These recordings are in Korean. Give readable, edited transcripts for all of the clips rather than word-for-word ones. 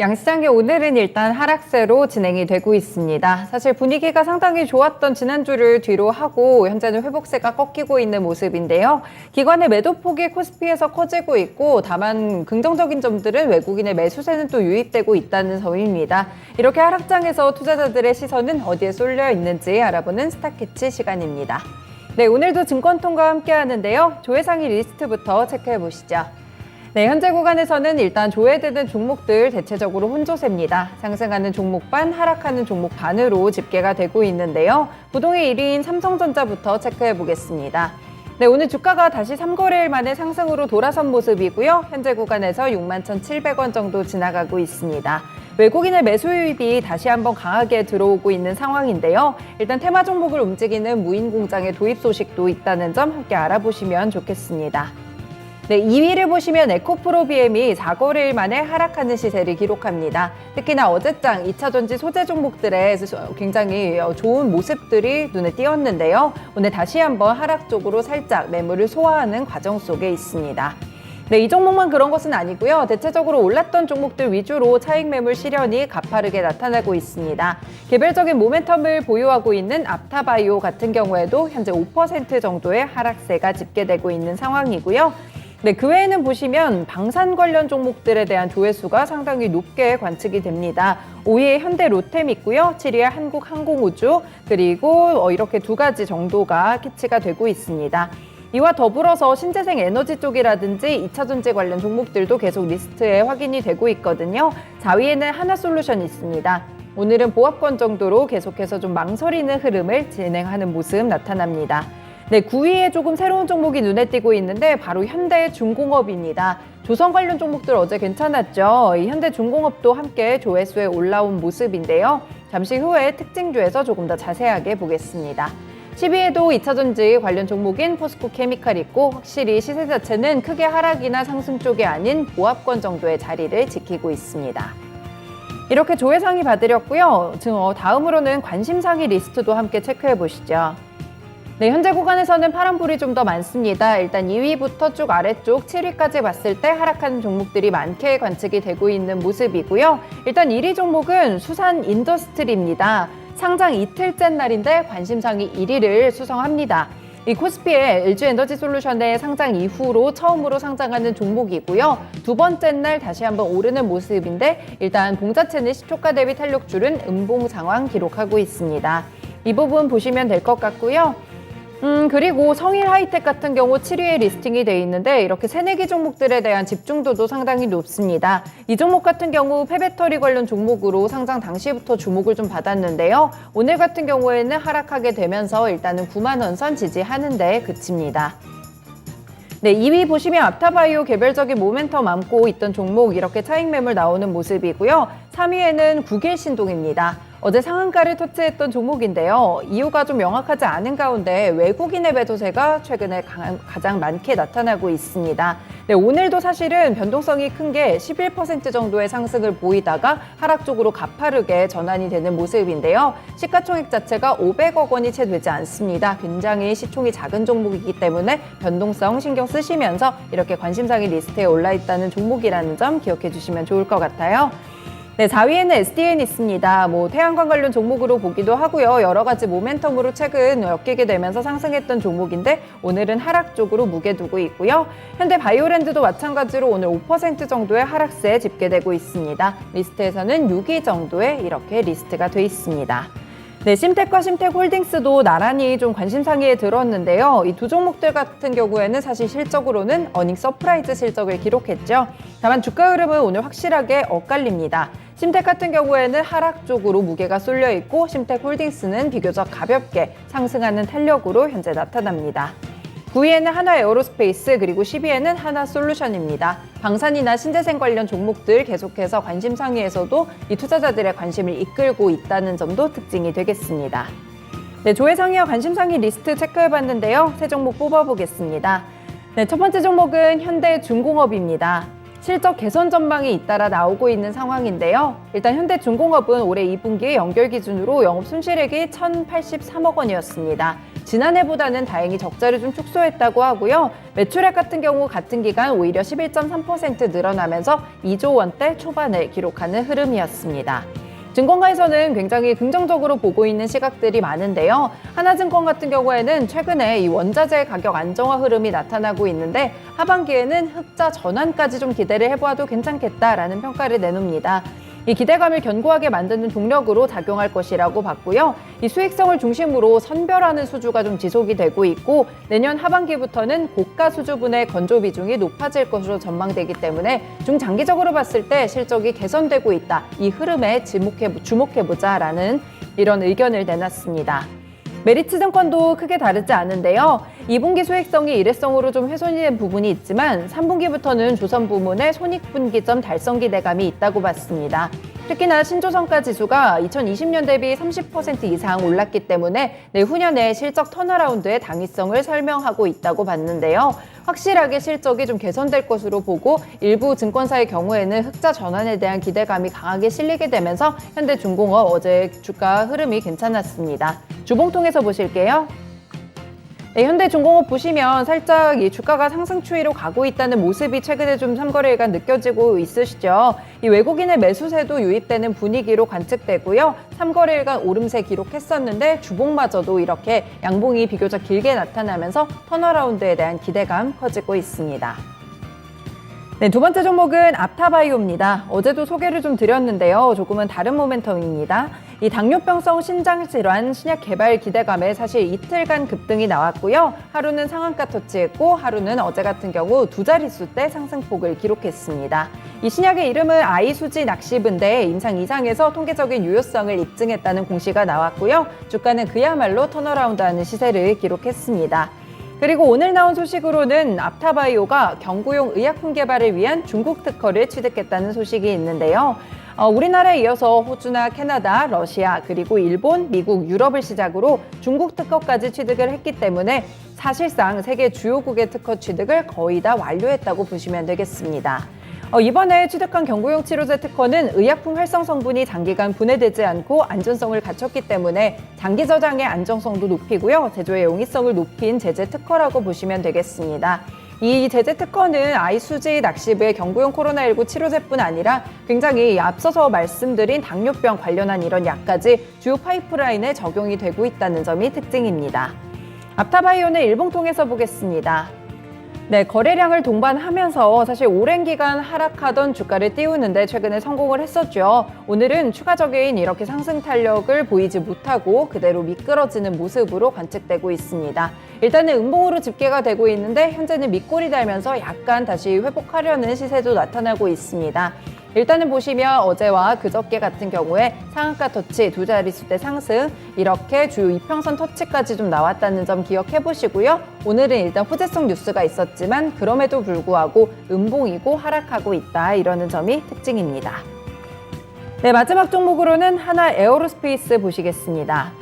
양시장이 오늘은 일단 하락세로 진행이 되고 있습니다. 사실 분위기가 상당히 좋았던 지난주를 뒤로 하고 현재는 회복세가 꺾이고 있는 모습인데요. 기관의 매도폭이 코스피에서 커지고 있고 다만 긍정적인 점들은 외국인의 매수세는 또 유입되고 있다는 점입니다. 이렇게 하락장에서 투자자들의 시선은 어디에 쏠려 있는지 알아보는 스타캐치 시간입니다. 네, 오늘도 증권통과 함께 하는데요. 조회상위 리스트부터 체크해 보시죠. 네, 현재 구간에서는 일단 조회되는 종목들 대체적으로 혼조세입니다. 상승하는 종목 반, 하락하는 종목 반으로 집계가 되고 있는데요. 부동의 1위인 삼성전자부터 체크해 보겠습니다. 네, 오늘 주가가 다시 3거래일 만에 상승으로 돌아선 모습이고요. 현재 구간에서 61,700원 정도 지나가고 있습니다. 외국인의 매수 유입이 다시 한번 강하게 들어오고 있는 상황인데요. 일단 테마 종목을 움직이는 무인공장의 도입 소식도 있다는 점 함께 알아보시면 좋겠습니다. 네, 2위를 보시면 에코프로비엠이 4거래일 만에 하락하는 시세를 기록합니다. 특히나 어제장 2차전지 소재 종목들의 굉장히 좋은 모습들이 눈에 띄었는데요. 오늘 다시 한번 하락 쪽으로 살짝 매물을 소화하는 과정 속에 있습니다. 네, 이 종목만 그런 것은 아니고요. 대체적으로 올랐던 종목들 위주로 차익 매물 실현이 가파르게 나타나고 있습니다. 개별적인 모멘텀을 보유하고 있는 앞타바이오 같은 경우에도 현재 5% 정도의 하락세가 집계되고 있는 상황이고요. 네, 그 외에는 보시면 방산 관련 종목들에 대한 조회수가 상당히 높게 관측이 됩니다. 5위에 현대 로템 있고요. 7위에 한국항공우주, 그리고 이렇게 두 가지 정도가 캐치가 되고 있습니다. 이와 더불어서 신재생 에너지 쪽이라든지 2차전지 관련 종목들도 계속 리스트에 확인이 되고 있거든요. 4위에는 하나솔루션이 있습니다. 오늘은 보합권 정도로 계속해서 좀 망설이는 흐름을 진행하는 모습 나타납니다. 네, 9위에 조금 새로운 종목이 눈에 띄고 있는데 바로 현대중공업입니다. 조선 관련 종목들 어제 괜찮았죠? 이 현대중공업도 함께 조회수에 올라온 모습인데요. 잠시 후에 특징주에서 조금 더 자세하게 보겠습니다. 10위에도 2차전지 관련 종목인 포스코케미칼 있고 확실히 시세 자체는 크게 하락이나 상승 쪽이 아닌 보합권 정도의 자리를 지키고 있습니다. 이렇게 조회상위 봐드렸고요. 다음으로는 관심상위 리스트도 함께 체크해 보시죠. 네, 현재 구간에서는 파란불이 좀 더 많습니다. 일단 2위부터 쭉 아래쪽 7위까지 봤을 때 하락하는 종목들이 많게 관측이 되고 있는 모습이고요. 일단 1위 종목은 수산인더스트리입니다. 상장 이틀째 날인데 관심상위 1위를 수성합니다. 이 코스피의 LG에너지솔루션의 상장 이후로 처음으로 상장하는 종목이고요. 두 번째 날 다시 한번 오르는 모습인데 일단 봉자체는 시초가 대비 탄력줄은 음봉 상황 기록하고 있습니다. 이 부분 보시면 될 것 같고요. 그리고 성일하이텍 같은 경우 7위에 리스팅이 돼 있는데 이렇게 새내기 종목들에 대한 집중도도 상당히 높습니다. 이 종목 같은 경우 폐배터리 관련 종목으로 상장 당시부터 주목을 좀 받았는데요. 오늘 같은 경우에는 하락하게 되면서 일단은 9만 원 선 지지하는 데 그칩니다. 네, 2위 보시면 앞타바이오 개별적인 모멘텀 안고 있던 종목 이렇게 차익 매물 나오는 모습이고요. 3위에는 국일신동입니다. 어제 상한가를 터치했던 종목인데요. 이유가 좀 명확하지 않은 가운데 외국인의 매도세가 최근에 가장 많게 나타나고 있습니다. 네, 오늘도 사실은 변동성이 큰 게 11% 정도의 상승을 보이다가 하락 쪽으로 가파르게 전환이 되는 모습인데요. 시가총액 자체가 500억 원이 채 되지 않습니다. 굉장히 시총이 작은 종목이기 때문에 변동성 신경 쓰시면서 이렇게 관심상위 리스트에 올라 있다는 종목이라는 점 기억해 주시면 좋을 것 같아요. 네, 4위에는 SDN 있습니다. 태양광 관련 종목으로 보기도 하고요. 여러 가지 모멘텀으로 최근 엮이게 되면서 상승했던 종목인데 오늘은 하락 쪽으로 무게 두고 있고요. 현대바이오랜드도 마찬가지로 오늘 5% 정도의 하락세 집계되고 있습니다. 리스트에서는 6위 정도에 이렇게 리스트가 돼 있습니다. 네, 심텍과 심텍홀딩스도 나란히 좀 관심상위에 들었는데요. 이 두 종목들 같은 경우에는 사실 실적으로는 어닝 서프라이즈 실적을 기록했죠. 다만 주가 흐름은 오늘 확실하게 엇갈립니다. 심텍 같은 경우에는 하락 쪽으로 무게가 쏠려 있고 심텍홀딩스는 비교적 가볍게 상승하는 탄력으로 현재 나타납니다. 9위에는 하나에어로스페이스 그리고 10위에는 하나솔루션입니다. 방산이나 신재생 관련 종목들 계속해서 관심 상위에서도 이 투자자들의 관심을 이끌고 있다는 점도 특징이 되겠습니다. 네, 조회 상위와 관심 상위 리스트 체크해봤는데요. 세 종목 뽑아보겠습니다. 네, 첫 번째 종목은 현대중공업입니다. 실적 개선 전망이 잇따라 나오고 있는 상황인데요. 일단 현대중공업은 올해 2분기 연결 기준으로 영업 순실액이 1,083억 원이었습니다. 지난해보다는 다행히 적자를 좀 축소했다고 하고요. 매출액 같은 경우 같은 기간 오히려 11.3% 늘어나면서 2조 원대 초반을 기록하는 흐름이었습니다. 증권가에서는 굉장히 긍정적으로 보고 있는 시각들이 많은데요. 하나증권 같은 경우에는 최근에 이 원자재 가격 안정화 흐름이 나타나고 있는데 하반기에는 흑자 전환까지 좀 기대를 해보아도 괜찮겠다라는 평가를 내놓습니다. 이 기대감을 견고하게 만드는 동력으로 작용할 것이라고 봤고요. 이 수익성을 중심으로 선별하는 수주가 좀 지속이 되고 있고 내년 하반기부터는 고가 수주분의 건조 비중이 높아질 것으로 전망되기 때문에 중장기적으로 봤을 때 실적이 개선되고 있다. 이 흐름에 주목해보자라는 이런 의견을 내놨습니다. 메리츠증권도 크게 다르지 않은데요. 2분기 수익성이 일회성으로 좀 훼손이 된 부분이 있지만 3분기부터는 조선 부문의 손익분기점 달성 기대감이 있다고 봤습니다. 특히나 신조성가 지수가 2020년 대비 30% 이상 올랐기 때문에 내후년에 실적 턴어라운드의 당위성을 설명하고 있다고 봤는데요. 확실하게 실적이 좀 개선될 것으로 보고 일부 증권사의 경우에는 흑자 전환에 대한 기대감이 강하게 실리게 되면서 현대중공업 어제 주가 흐름이 괜찮았습니다. 주봉통에서 보실게요. 네, 현대중공업 보시면 살짝 이 주가가 상승 추이로 가고 있다는 모습이 최근에 좀 3거래일간 느껴지고 있으시죠. 이 외국인의 매수세도 유입되는 분위기로 관측되고요. 3거래일간 오름세 기록했었는데 주봉마저도 이렇게 양봉이 비교적 길게 나타나면서 턴어라운드에 대한 기대감 커지고 있습니다. 네, 두 번째 종목은 앞타바이오입니다. 어제도 소개를 좀 드렸는데요. 조금은 다른 모멘텀입니다. 이 당뇨병성 신장질환 신약 개발 기대감에 사실 이틀간 급등이 나왔고요. 하루는 상한가 터치했고 하루는 어제 같은 경우 두 자릿수대 상승폭을 기록했습니다. 이 신약의 이름은 아이수지 락시브인데 임상 이상에서 통계적인 유효성을 입증했다는 공시가 나왔고요. 주가는 그야말로 턴어라운드하는 시세를 기록했습니다. 그리고 오늘 나온 소식으로는 앞타바이오가 경구용 의약품 개발을 위한 중국 특허를 취득했다는 소식이 있는데요. 우리나라에 이어서 호주나 캐나다, 러시아, 그리고 일본, 미국, 유럽을 시작으로 중국 특허까지 취득을 했기 때문에 사실상 세계 주요국의 특허 취득을 거의 다 완료했다고 보시면 되겠습니다. 이번에 취득한 경구용 치료제 특허는 의약품 활성 성분이 장기간 분해되지 않고 안전성을 갖췄기 때문에 장기 저장의 안정성도 높이고요. 제조의 용이성을 높인 제재 특허라고 보시면 되겠습니다. 이 제재 특허는 아이수지 락시브의 경구용 코로나19 치료제뿐 아니라 굉장히 앞서서 말씀드린 당뇨병 관련한 이런 약까지 주요 파이프라인에 적용이 되고 있다는 점이 특징입니다. 앞타바이오는 일봉통에서 보겠습니다. 네, 거래량을 동반하면서 사실 오랜 기간 하락하던 주가를 띄우는데 최근에 성공을 했었죠. 오늘은 추가적인 이렇게 상승 탄력을 보이지 못하고 그대로 미끄러지는 모습으로 관측되고 있습니다. 일단은 음봉으로 집계가 되고 있는데 현재는 밑골이 달면서 약간 다시 회복하려는 시세도 나타나고 있습니다. 일단은 보시면 어제와 그저께 같은 경우에 상한가 터치, 두 자릿수대 상승, 이렇게 주요 이평선 터치까지 좀 나왔다는 점 기억해 보시고요. 오늘은 일단 호재성 뉴스가 있었지만 그럼에도 불구하고 음봉이고 하락하고 있다, 이러는 점이 특징입니다. 네, 마지막 종목으로는 하나 에어로스페이스 보시겠습니다.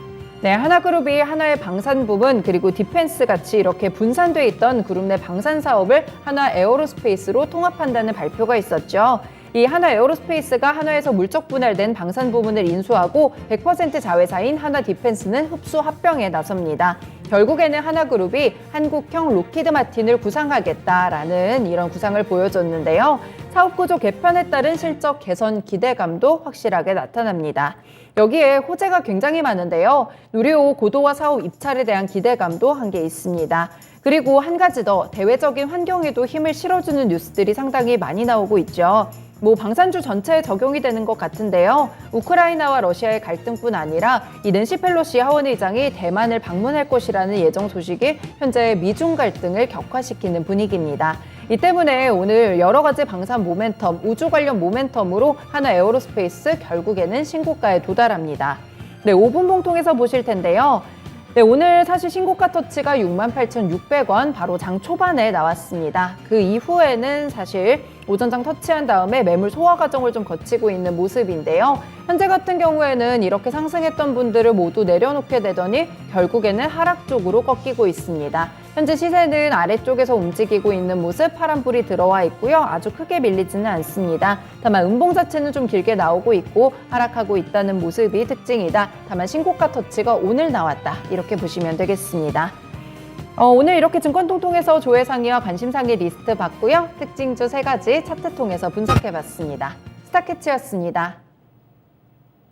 네, 하나그룹이 하나의 방산 부문 그리고 디펜스 같이 이렇게 분산돼 있던 그룹 내 방산 사업을 하나 에어로스페이스로 통합한다는 발표가 있었죠. 이 하나 에어로스페이스가 하나에서 물적 분할된 방산 부문을 인수하고 100% 자회사인 하나 디펜스는 흡수 합병에 나섭니다. 결국에는 하나그룹이 한국형 로키드 마틴을 구상하겠다라는 이런 구상을 보여줬는데요. 사업구조 개편에 따른 실적 개선 기대감도 확실하게 나타납니다. 여기에 호재가 굉장히 많은데요. 누리호 고도화 사업 입찰에 대한 기대감도 한 게 있습니다. 그리고 한 가지 더, 대외적인 환경에도 힘을 실어주는 뉴스들이 상당히 많이 나오고 있죠. 방산주 전체에 적용이 되는 것 같은데요. 우크라이나와 러시아의 갈등뿐 아니라 이 낸시 펠로시 하원의장이 대만을 방문할 것이라는 예정 소식이 현재 미중 갈등을 격화시키는 분위기입니다. 이 때문에 오늘 여러 가지 방산 모멘텀, 우주 관련 모멘텀으로 하나 에어로스페이스 결국에는 신고가에 도달합니다. 네, 5분 봉통에서 보실 텐데요. 네, 오늘 사실 신고가 터치가 68,600원 바로 장 초반에 나왔습니다. 그 이후에는 사실 오전장 터치한 다음에 매물 소화 과정을 좀 거치고 있는 모습인데요. 현재 같은 경우에는 이렇게 상승했던 분들을 모두 내려놓게 되더니 결국에는 하락 쪽으로 꺾이고 있습니다. 현재 시세는 아래쪽에서 움직이고 있는 모습, 파란불이 들어와 있고요. 아주 크게 밀리지는 않습니다. 다만 음봉 자체는 좀 길게 나오고 있고 하락하고 있다는 모습이 특징이다. 다만 신고가 터치가 오늘 나왔다. 이렇게 보시면 되겠습니다. 오늘 이렇게 증권통통에서 조회상위와 관심상위 리스트 봤고요. 특징주 3가지 차트 통해서 분석해봤습니다. 스타캐치였습니다.